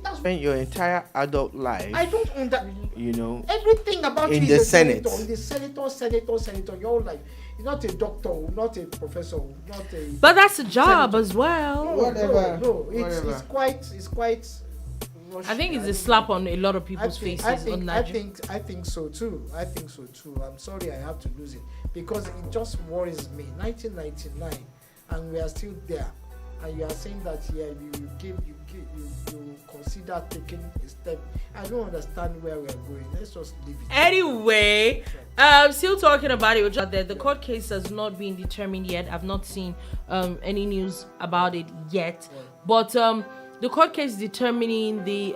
That's Spend your entire adult life. I don't understand. You know, Everything about in you the is a Senate. senator. You're like, you're not a doctor, not a professor, not a. But that's a job senator. as well. No, it's Whatever. quite. I think it's a slap on a lot of people's faces on Niger. I think so too. I'm sorry I have to lose it because it just worries me. 1999, and we are still there, and you are saying that you consider taking a step. I don't understand where we are going. Let's just leave it. Anyway, still talking about it. The court case has not been determined yet. I've not seen any news about it yet, but the court case determining the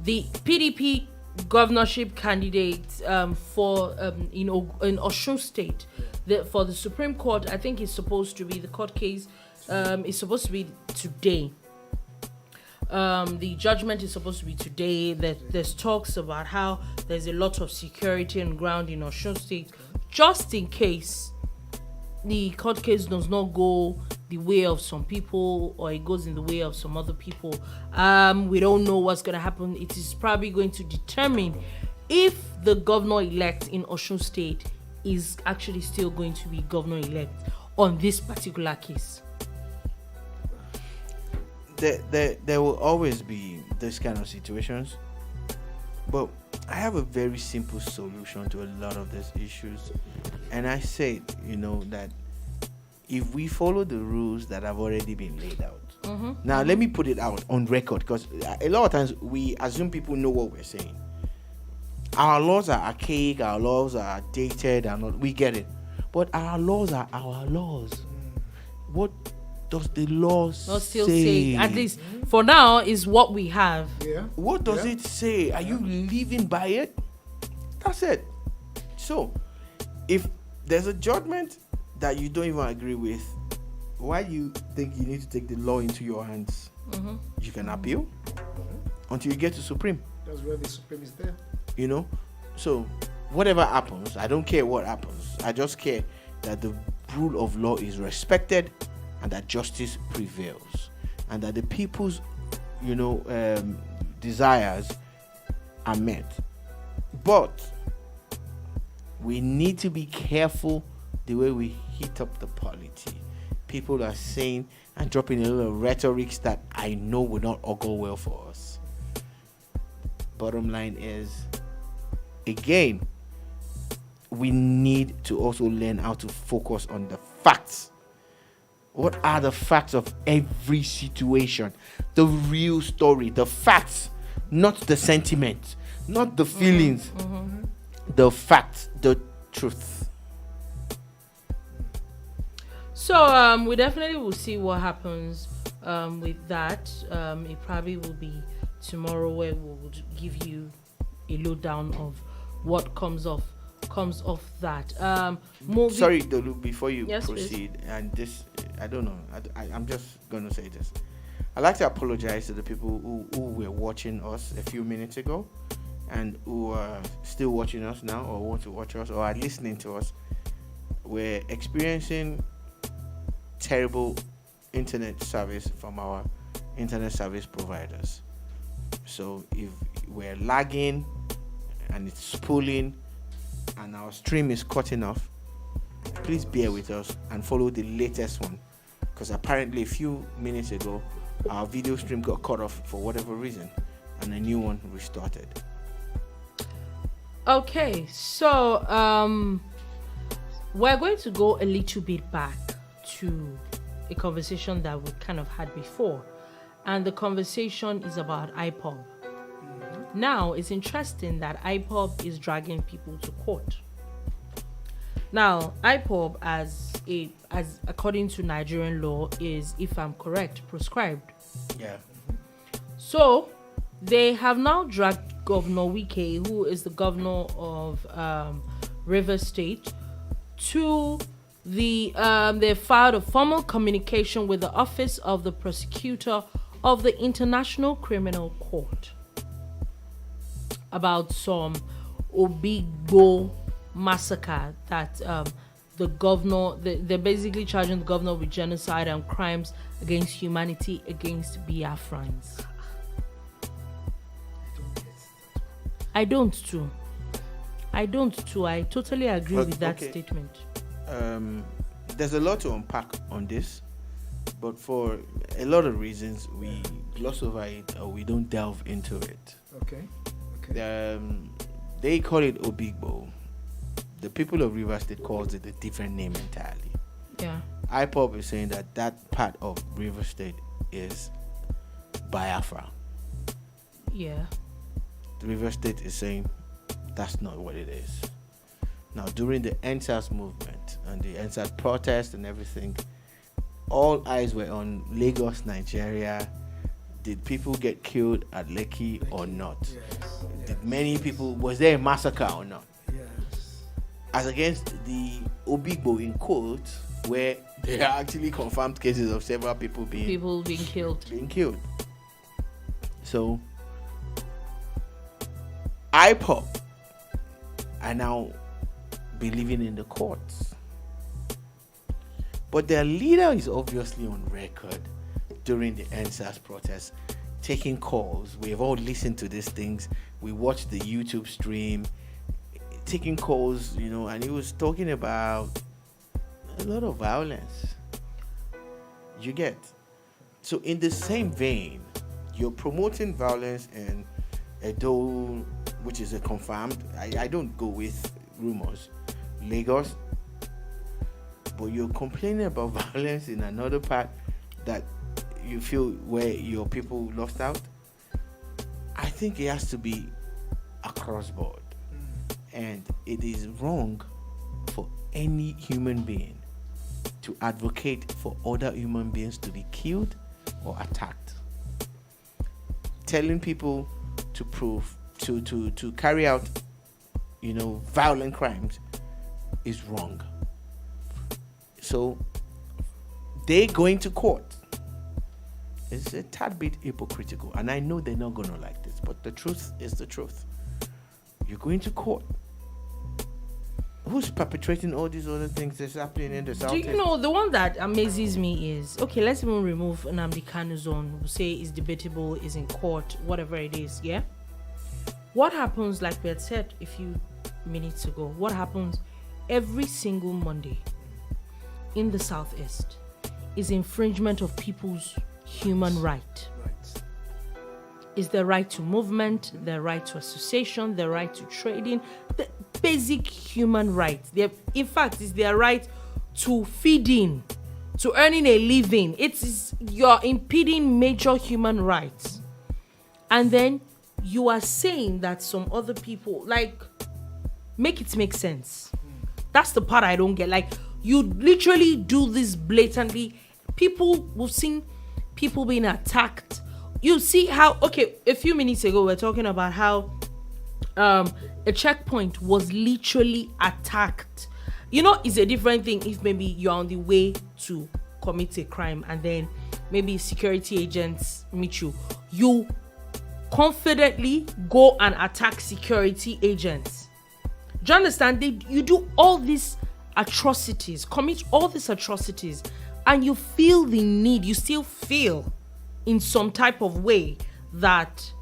PDP governorship candidate for in Osun State for the Supreme Court. I think it's supposed to be the court case. Is supposed to be today. The judgment is supposed to be today. There's talks about how there's a lot of security on ground in Osun State, just in case the court case does not go the way of some people or it goes in the way of some other people. We don't know what's going to happen. It is probably going to determine if the governor-elect in Osun State is actually still going to be governor-elect on this particular case. There will always be this kind of situations, but I have a very simple solution to a lot of these issues, and I say, that if we follow the rules that have already been laid out. Now let me put it out on record, because a lot of times we assume people know what we're saying. Our laws are archaic, our laws are dated, we get it, but our laws are our laws. What does the law say? At least for now is what we have. Yeah. What does it say? Are you living by it? That's it. So, if there's a judgment that you don't even agree with, why do you think you need to take the law into your hands? You can appeal until you get to Supreme. That's where the Supreme is there. So whatever happens, I don't care what happens. I just care that the rule of law is respected and that justice prevails, and that the people's, desires are met. But we need to be careful the way we heat up the polity. People are saying and dropping a little rhetorics that I know will not all go well for us. Bottom line is, again, we need to also learn how to focus on the facts. What are the facts of every situation? The real story, the facts, not the sentiment, not the feelings. The facts, the truth. So we definitely will see what happens with that. It probably will be tomorrow where we'll give you a lowdown of what comes off that. Sorry, Dolu, before you Please. proceed, and this, I don't know, I'm just going to say this. I'd like to apologize to the people who were watching us a few minutes ago and who are still watching us now or want to watch us or are listening to us. We're experiencing terrible internet service from our internet service providers. So if we're lagging and it's spooling and our stream is cutting off, please bear with us and follow the latest one, because apparently a few minutes ago our video stream got cut off for whatever reason and a new one restarted. Okay, so we're going to go a little bit back to a conversation that we kind of had before, and the conversation is about IPOB. Now, it's interesting that IPOB is dragging people to court. Now, IPOB, as according to Nigerian law, is, if I'm correct, proscribed. Yeah. So they have now dragged Governor Wike, who is the governor of Rivers State, to they filed a formal communication with the Office of the Prosecutor of the International Criminal Court about some Obigbo massacre that the governor, they're basically charging the governor with genocide and crimes against humanity against Biafrans. I don't too. I totally agree with that statement. There's a lot to unpack on this, but for a lot of reasons, we gloss over it or we don't delve into it. Okay. They call it Obigbo. The people of Rivers State calls it a different name entirely. Yeah. IPOB is saying that part of Rivers State is Biafra. Yeah. The Rivers State is saying that's not what it is. Now, during the NSAS movement and the NSAS protest and everything, all eyes were on Lagos, Nigeria. Did people get killed at Lekki or not? Yes. Did many people, was there a massacre or not? Yes. As against the Obigbo in quotes, where there are actually confirmed cases of several people being killed. So, IPOB are now believing in the courts. But their leader is obviously on record during the NSAS protest, taking calls. We've all listened to these things. We watched the YouTube stream, taking calls, and he was talking about a lot of violence. You get? So in the same vein, you're promoting violence in Edo, which is a confirmed, I don't go with rumors, Lagos, but you're complaining about violence in another part that you feel where your people lost out. I think it has to be across board, and it is wrong for any human being to advocate for other human beings to be killed or attacked. Telling people to carry out violent crimes is wrong. So they going to court is a tad bit hypocritical, and I know they're not going to like this, but the truth is the truth. You're going to court. Who's perpetrating all these other things that's happening in the South? Do you know, the one that amazes me is, okay, let's even remove Nnamdi Kanu's zone. We'll say it's debatable, is in court, whatever it is, yeah? What happens, like we had said a few minutes ago, what happens every single Monday in the Southeast is infringement of people's human right. Is their right to movement, their right to association, their right to trading, the basic human rights. In fact, it's their right to feeding, to earning a living. You're impeding major human rights. And then you are saying that some other people, make it make sense. That's the part I don't get. You literally do this blatantly. We've seen people being attacked. You see how, a few minutes ago, we're talking about how a checkpoint was literally attacked. It's a different thing if maybe you're on the way to commit a crime and then maybe security agents meet you. You confidently go and attack security agents. Do you understand? You do all these atrocities, commit all these atrocities, and you feel the need, you still feel in some type of way that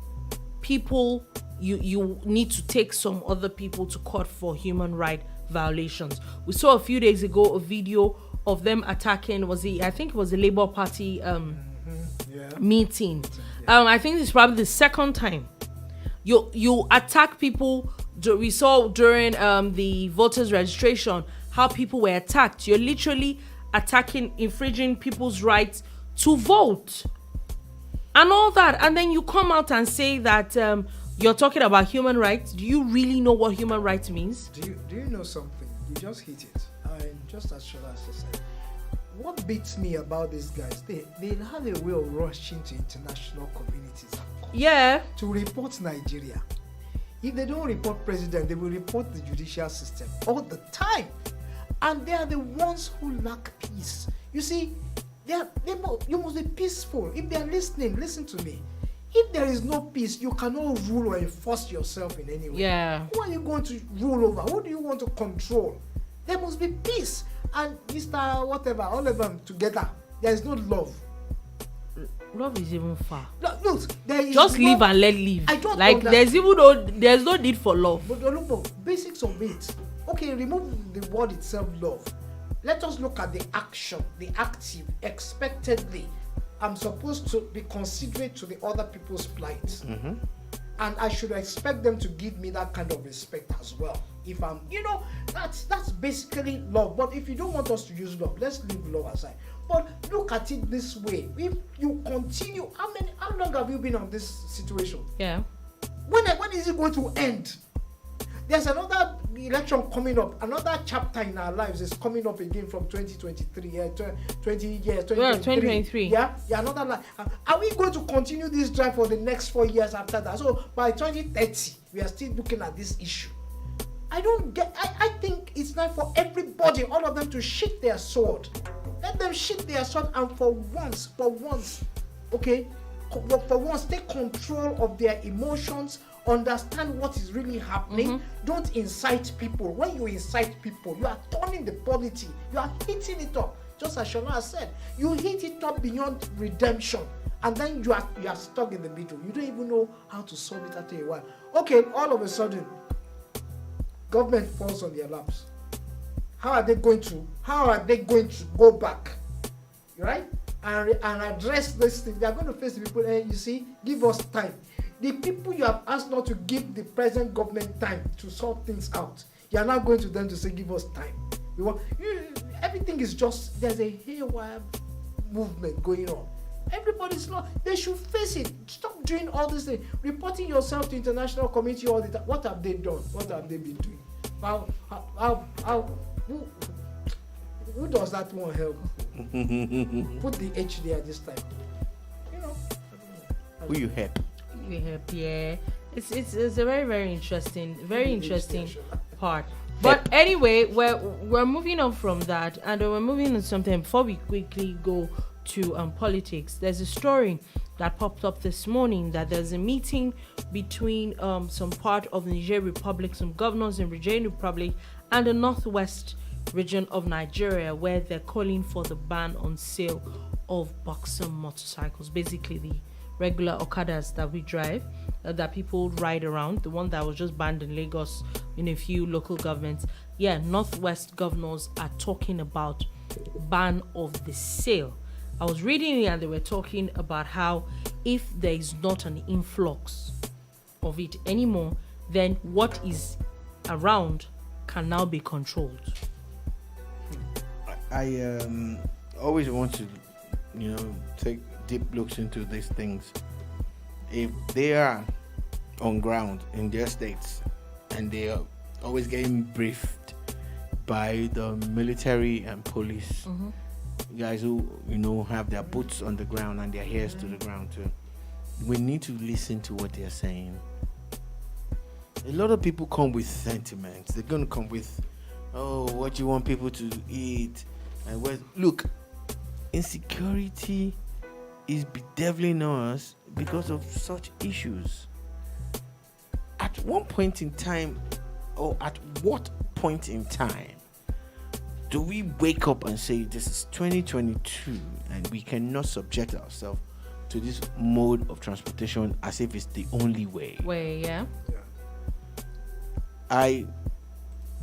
people, you need to take some other people to court for human right violations. We saw a few days ago a video of them attacking, I think it was the Labour Party meeting. I think it's probably the second time you attack people. We saw during the voters registration how people were attacked. You're literally attacking, infringing people's rights to vote and all that, and then you come out and say that you're talking about human rights. Do you really know what human rights means? Do you know something? You just hit it. Just as Shola said, what beats me about these guys, they have a way of rushing to international communities to report Nigeria. If they don't report president, they will report the judicial system all the time, and they are the ones who lack peace. You see, you must be peaceful. If they are listening, listen to me. If there is no peace, you cannot rule or enforce yourself in any way. Yeah. Who are you going to rule over? Who do you want to control? There must be peace. And Mr. Whatever, all of them together, there is no love. Love is even far. Look, there is Just live and let live. I don't like understand. there's no need for love. But look, basics of it. Okay, remove the word itself, love. Let us look at the action, the active. Expectedly, I'm supposed to be considerate to the other people's plight, Mm-hmm. and I should expect them to give me that kind of respect as well. If I'm, that's basically love. But if you don't want us to use love, let's leave love aside. But look at it this way: if you continue, how long have you been on this situation? Yeah. When is it going to end? There's another election coming up. Another chapter in our lives is coming up again from 2023. 2023. Yeah, another life. Are we going to continue this drive for the next 4 years after that? So by 2030, we are still looking at this issue. I think it's time for everybody, all of them, to sheath their sword. Let them sheath their sword, and for once, okay, for once, take control of their emotions. Understand what is really happening. Mm-hmm. Don't incite people. When you incite people, you are turning the polity. You are heating it up. Just as Shona has said, you heat it up beyond redemption, and then you are stuck in the middle. You don't even know how to solve it after a while. Okay, all of a sudden, government falls on their laps. How are they going to go back, right, and address this thing? They are going to face the people. You see, give us time. The people you have asked not to give the present government time to sort things out, you are now going to them to say, give us time. Everything is just, there's a haywire movement going on. Everybody's not, they should face it. Stop doing all this thing, reporting yourself to international community all the time. What have they done? What have they been doing? Who does that one help? Put the H there this time. Who you help? Yeah, it's a very, very interesting part. But anyway, we're moving on from that, and we're moving on to something before we quickly go to politics. There's a story that popped up this morning that there's a meeting between some part of the Niger Republic, some governors in Niger Republic, and the northwest region of Nigeria, where they're calling for the ban on sale of boxer motorcycles, basically the regular Okadas that we drive, that people ride around, the one that was just banned in Lagos in a few local governments. Yeah, northwest governors are talking about ban of the sale. I was reading it, and they were talking about how if there is not an influx of it anymore, then what is around can now be controlled. I always want to, take deep looks into these things. If they are on ground in their states and they are always getting briefed by the military and police, guys who have their boots on the ground and their ears to the ground too, we need to listen to what they're saying. A lot of people come with sentiments. They're going to come with, what you want people to eat, and look, insecurity is bedeviling us because of such issues. At one point in time, or at what point in time, do we wake up and say this is 2022 and we cannot subject ourselves to this mode of transportation as if it's the only way? Yeah. I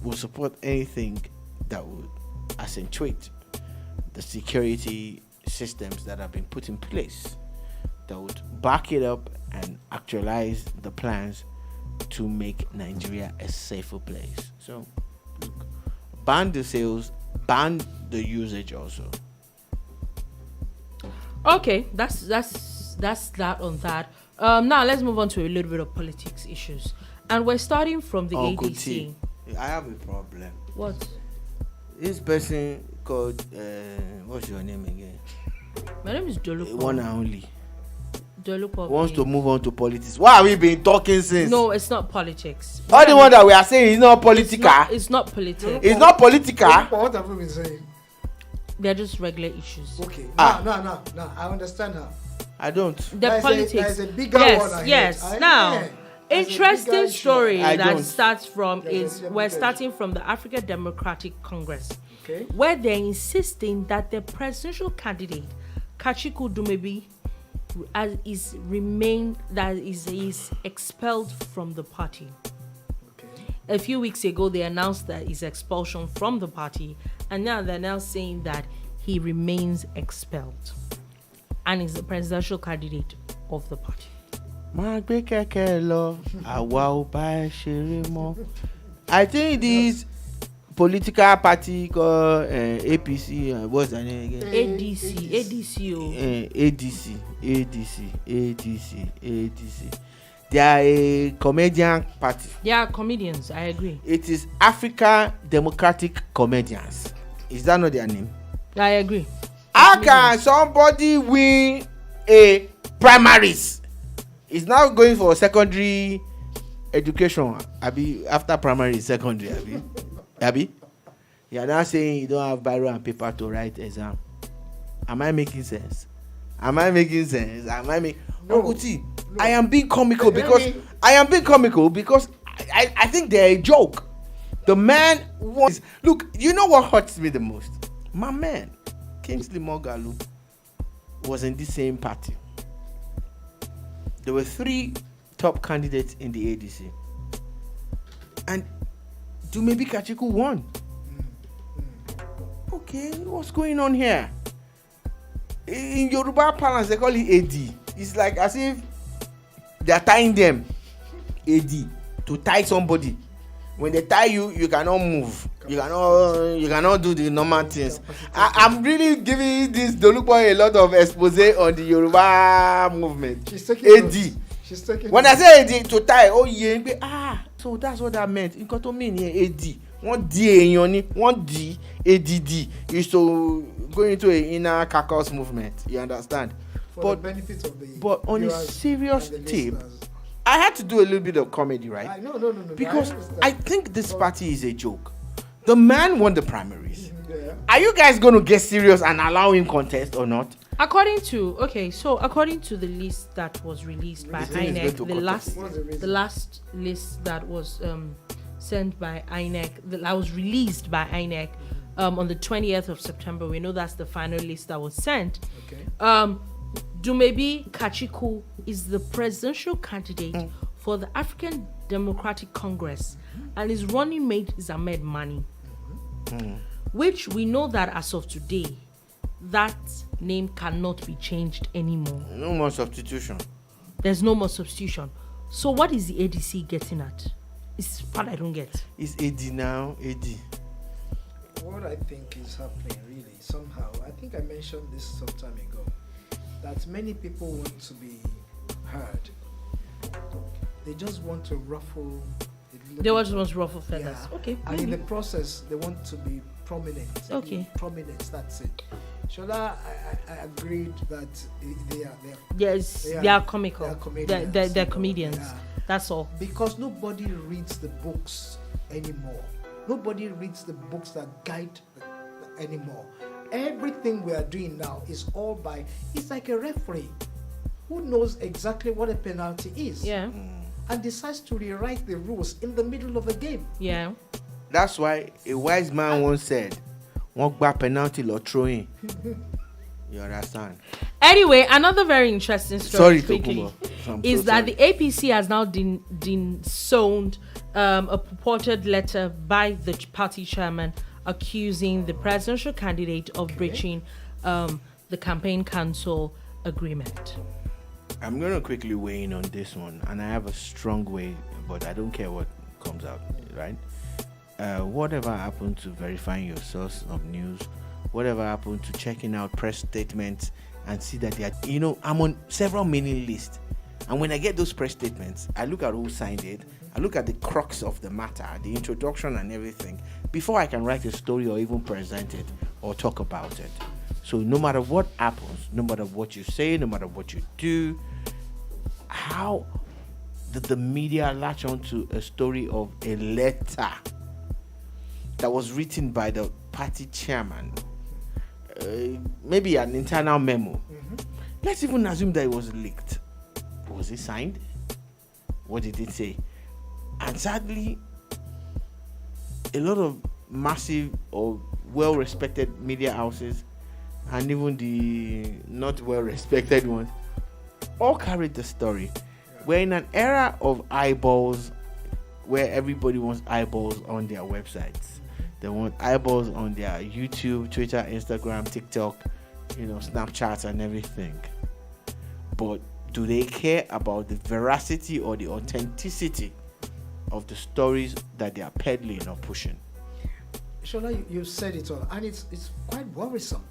will support anything that would accentuate the security systems that have been put in place, that would back it up and actualize the plans to make Nigeria a safer place. So, look, ban the sales, ban the usage also. Okay, that's that on that. Now let's move on to a little bit of politics issues, and we're starting from the Uncle ADC. T, I have a problem. What? This person called what's your name again? My name is Dolupo. One and only. Dolupo Wants to move on to politics. Why have we been talking since? No, it's not politics. All the one that we are saying is not political. It's not politics. It's not political. What have we been saying? They're just regular issues. Okay. No. I understand her. I don't. The politics. There's a bigger one. Yes. Now, interesting story I that don't. starts from There's is a we're bigger starting from the African Democratic Congress, Okay. where they're insisting that the presidential candidate Kachikwu is expelled from the party. Okay. A few weeks ago, they announced that his expulsion from the party, and now they're now saying that he remains expelled and is the presidential candidate of the party. I think this political party called APC, what's the name again? ADC. They are a comedian party. They are comedians, I agree. It is African Democratic Comedians. Is that not their name? I agree. How can somebody win a primaries? He's now going for secondary education. Abi, after primary, secondary. Abi, you are now saying you don't have biro and paper to write exam. Am I making sense? No. Uncle T, no. I am being comical because I think they're a joke. The man wants. Look, you know what hurts me the most? My man, Kingsley Moghalu, was in the same party. There were 3 top candidates in the ADC, and maybe Kachikwu won. Okay, what's going on here? In Yoruba parlance, they call it AD. It's like as if they are tying them. AD, to tie somebody. When they tie you, you cannot move. You cannot do the normal things. I'm really giving this Dolupo a lot of expose on the Yoruba movement. She's taking AD. When I say AD to tie, so that's what that meant. In to mean here, AD. One D ADD is to go into an inner caucus movement. You understand? For the benefit of the. But on a serious tip, I had to do a little bit of comedy, right? No. Because I think this party is a joke. The man won the primaries. Yeah. Are you guys going to get serious and allow him contest or not? According to the list that was released by INEC, the last list that was sent by INEC, that was released by INEC on the 20th of September. We know that's the final list that was sent. Okay. Dumebi Kachikwu is the presidential candidate for the African Democratic Congress, and his running mate is Ahmed Mani, which we know that as of today, that name cannot be changed anymore. No more substitution. There's no more substitution. So what is the ADC getting at? It's what I don't get. It's AD now, AD. What I think is happening really, somehow, I think I mentioned this some time ago, that many people want to be heard. They just want to ruffle. They just want to ruffle feathers. Yeah. Okay. And in the process, they want to be prominent. Okay. Prominence, that's it. Shola, I agreed that they are. Yes, they are comical. They are comedians. They're comedians. Yeah. That's all. Because nobody reads the books anymore. Nobody reads the books that guide anymore. Everything we are doing now is all by. It's like a referee who knows exactly what a penalty is. Yeah. And decides to rewrite the rules in the middle of the game. Yeah. That's why a wise man once said, "Walk back penalty or throwing." You understand? Anyway, another very interesting story quickly is that sorry. the APC has now disowned a purported letter by the party chairman accusing the presidential candidate of breaching the campaign council agreement. I'm going to quickly weigh in on this one, and I have a strong way, but I don't care what comes out, right? Whatever happened to verifying your source of news, whatever happened to checking out press statements and see that they are, I'm on several mailing lists, and when I get those press statements, I look at who signed it, I look at the crux of the matter, the introduction and everything, before I can write a story or even present it or talk about it. So no matter what happens, no matter what you say, no matter what you do, how did the media latch onto a story of a letter that was written by the party chairman? Maybe an internal memo. Let's even assume that it was leaked. Was it signed? What did it say? And sadly, a lot of massive or well-respected media houses, and even the not well-respected ones, all carried the story. We're in an era of eyeballs where everybody wants eyeballs on their websites. They want eyeballs on their YouTube, Twitter, Instagram, TikTok, Snapchat and everything. But do they care about the veracity or the authenticity of the stories that they are peddling or pushing? Shola, you said it all, and it's quite worrisome.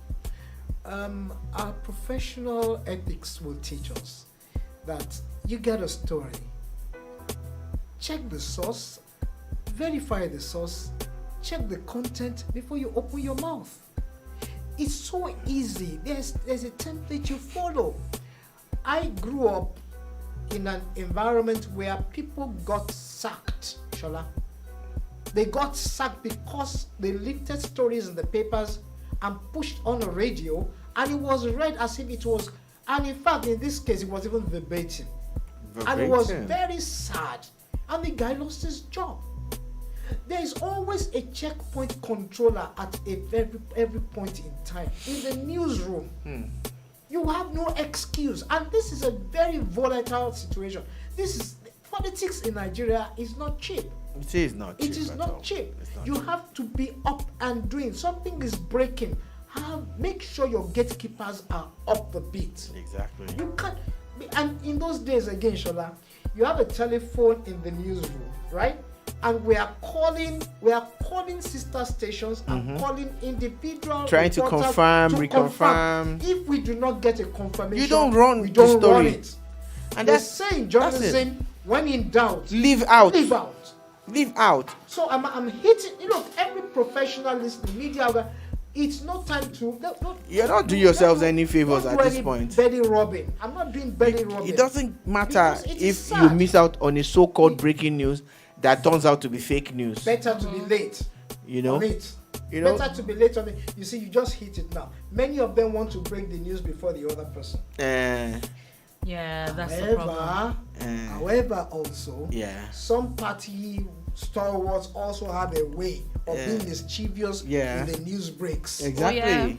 Our professional ethics will teach us that you get a story, check the source, verify the source, check the content before you open your mouth. It's so easy. There's a template you follow. I grew up in an environment where people got sacked, Shola. They got sacked because they lifted stories in the papers and pushed on the radio, and it was read as if it was, and in fact, in this case, it was even verbatim. And it was very sad. And the guy lost his job. There is always a checkpoint controller at every point in time. In the newsroom, you have no excuse. And this is a very volatile situation. Politics in Nigeria is not cheap. It is not cheap. It is not cheap. You have to be up and doing. Something is breaking. Make sure your gatekeepers are up the beat. Exactly. You can't. And in those days, again, Shola, you have a telephone in the newsroom, right? And we are calling sister stations and calling individual trying to confirm, reconfirm. If we do not get a confirmation, you don't run we don't the story. run it. And they're saying journalism, when in doubt, leave out. Leave out. So I'm hitting. Every professionalist in media. It's not time to. You're not doing yourselves any favors at this point. Belly rubbing. I'm not doing belly rubbing. It doesn't matter if you miss out on a so-called breaking news that turns out to be fake news. Better to be late. On it. Better to be late on it. You see, you just hit it now. Many of them want to break the news before the other person. Yeah, that's the problem. However, also, some party stalwarts also have a way of being mischievous in the news breaks. Exactly. Oh, yeah.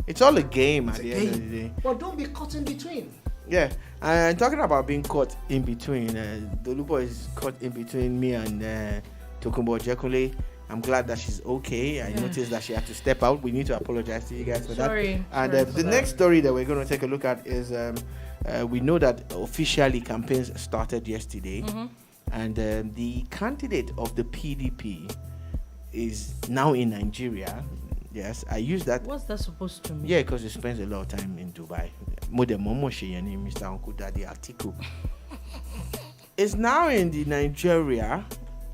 It's all a game at the end of the day. But don't be caught in between. Yeah, and talking about being caught in between, Dolupo is caught in between me and Tokunbo Jekunle. I'm glad that she's okay. I noticed that she had to step out. We need to apologize to you guys for that. And the next story that we're going to take a look at is we know that officially campaigns started yesterday. And the candidate of the PDP is now in Nigeria. Yes, I use that. What's that supposed to mean? Yeah, because he spends a lot of time in Dubai. Mr. Uncle Daddy Atiku is now in the Nigeria,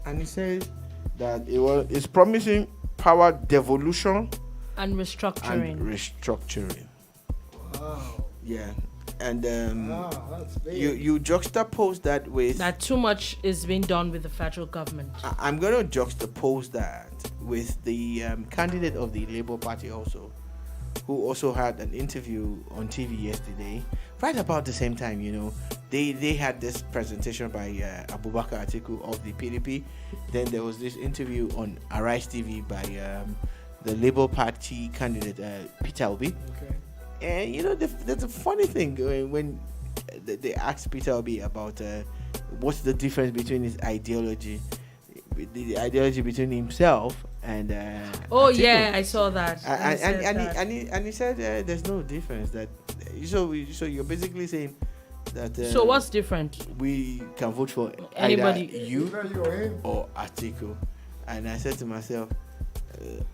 and he says that it's promising power devolution and restructuring. Wow. Yeah. And you juxtapose that with that too much is being done with the federal government. I'm going to juxtapose that with the candidate of the Labour Party also, who also had an interview on TV yesterday, right about the same time. They had this presentation by Abubakar Atiku of the PDP. Then there was this interview on Arise TV by the Labour Party candidate Peter Obi. Okay. And there's a funny thing when they asked Peter Obi about what's the difference between his ideology, the ideology between himself and oh Atiku. Yeah, I saw that. And he said there's no difference. That so you're basically saying that so what's different? We can vote for anybody, either you or Atiku. And I said to myself,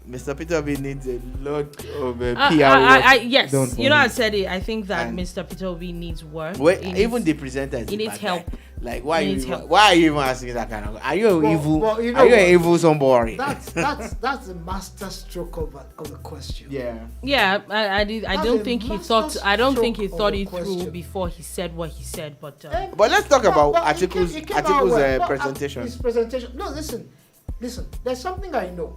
Mr. Peter Obi needs a lot of PR work. Yes, I said it. I think that Mr. Peter Obi needs work. Even the presenter is he needs help. Like, why are you even asking that kind of? Are you evil? Are you an evil somebody? That's the master stroke of the question. Yeah. I don't think he thought it through before he said what he said. But let's talk about Atiku's presentation. His presentation. No, listen. There's something I know.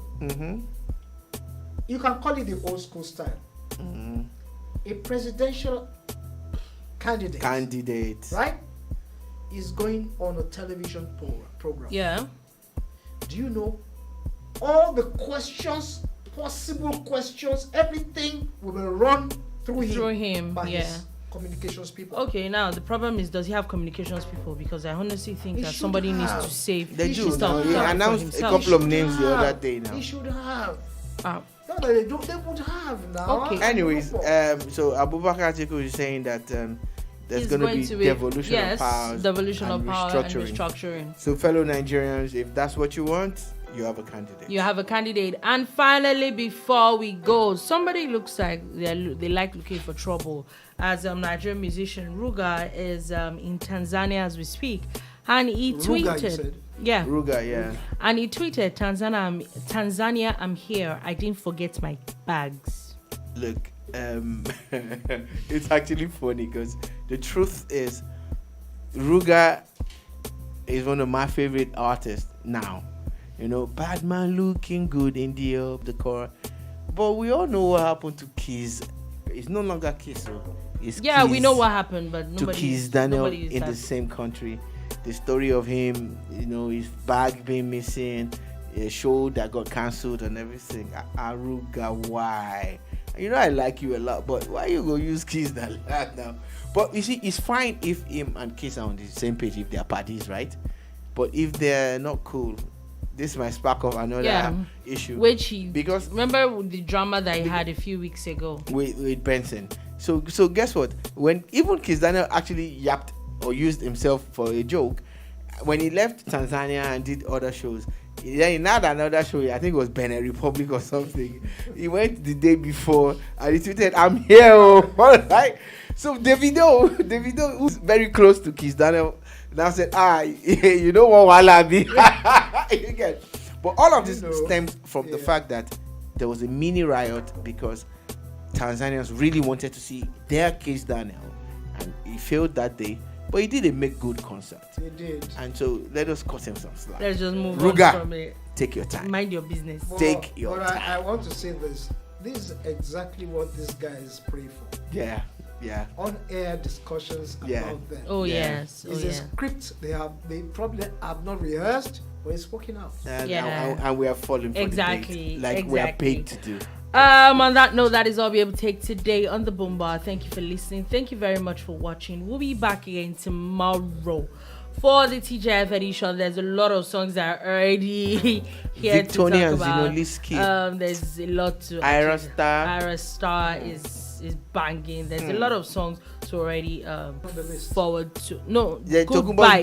You can call it the old school style. A presidential candidate, right, is going on a television program. Yeah. Do you know all the possible questions, everything will be run through him. Yeah. communications people. Okay, now the problem is, does he have communications people? Because I honestly think He that should somebody needs have. to save They his do. stuff He for announced a himself. couple of He should names the have. other day now. He should have. Ah. No, they don't. They would have now. Okay. Anyways, so Abubakar Atiku is saying that there's He's going to be devolution of yes, powers, devolution and of power restructuring. and restructuring. So, fellow Nigerians, if that's what you want, you have a candidate. You have a candidate. And finally, before we go, somebody looks like they like looking for trouble. As a Nigerian musician, Ruga is in Tanzania as we speak, and he tweeted, you said? yeah, Ruga, yeah. and he tweeted, Tanzania, I'm here. I didn't forget my bags. Look, it's actually funny because the truth is, Ruga is one of my favorite artists now. You know, bad man looking good in the core. But we all know what happened to Kizz. It's no longer Kizz. So it's Yeah, Kizz we know what happened, but to nobody Kizz Daniel nobody is in that- the same country. The story of him, you know, his bag being missing, a show that got cancelled and everything. Aruga, why? You know I like you a lot, but why you go use Kizz like that now? But you see, it's fine if him and Kizz are on the same page if they're parties, right? But if they're not cool, this might spark up another issue. Which he Because remember the drama that he had a few weeks ago. with Benson. So guess what? When even Kizz Daniel actually yapped or used himself for a joke, when he left Tanzania and did other shows, then he had another show, I think it was Benin Republic or something. He went the day before and he tweeted, I'm here. Right? So Davido, who's very close to Kizz Daniel, now said, you know what Wala be. You get. But all of this stems from the fact that there was a mini riot because Tanzanians really wanted to see their Kizz Daniel, and he failed that day. But he did a make good concert. He did. And so let us cut him some slack. Let's just move Ruga, on from it. take your time. Mind your business. Take your time. I want to say this. This is exactly what this guy is praying for. Yeah. On-air discussions about them. Oh Yeah. yes. It's a script they probably have not rehearsed, but it's working out. And we are falling for Exactly, the bait, like we are paid to do. On that note, that is all we'll be able to take today on the Boom Bar. Thank you for listening. Thank you very much for watching. We'll be back again tomorrow for the TJF edition. There's a lot of songs that are already here Victoria to talk about. Zinolisky. There's a lot to Ira Star. Ira Star is banging. There's a lot of songs to already On the list. forward to. No, Yeah, goodbye.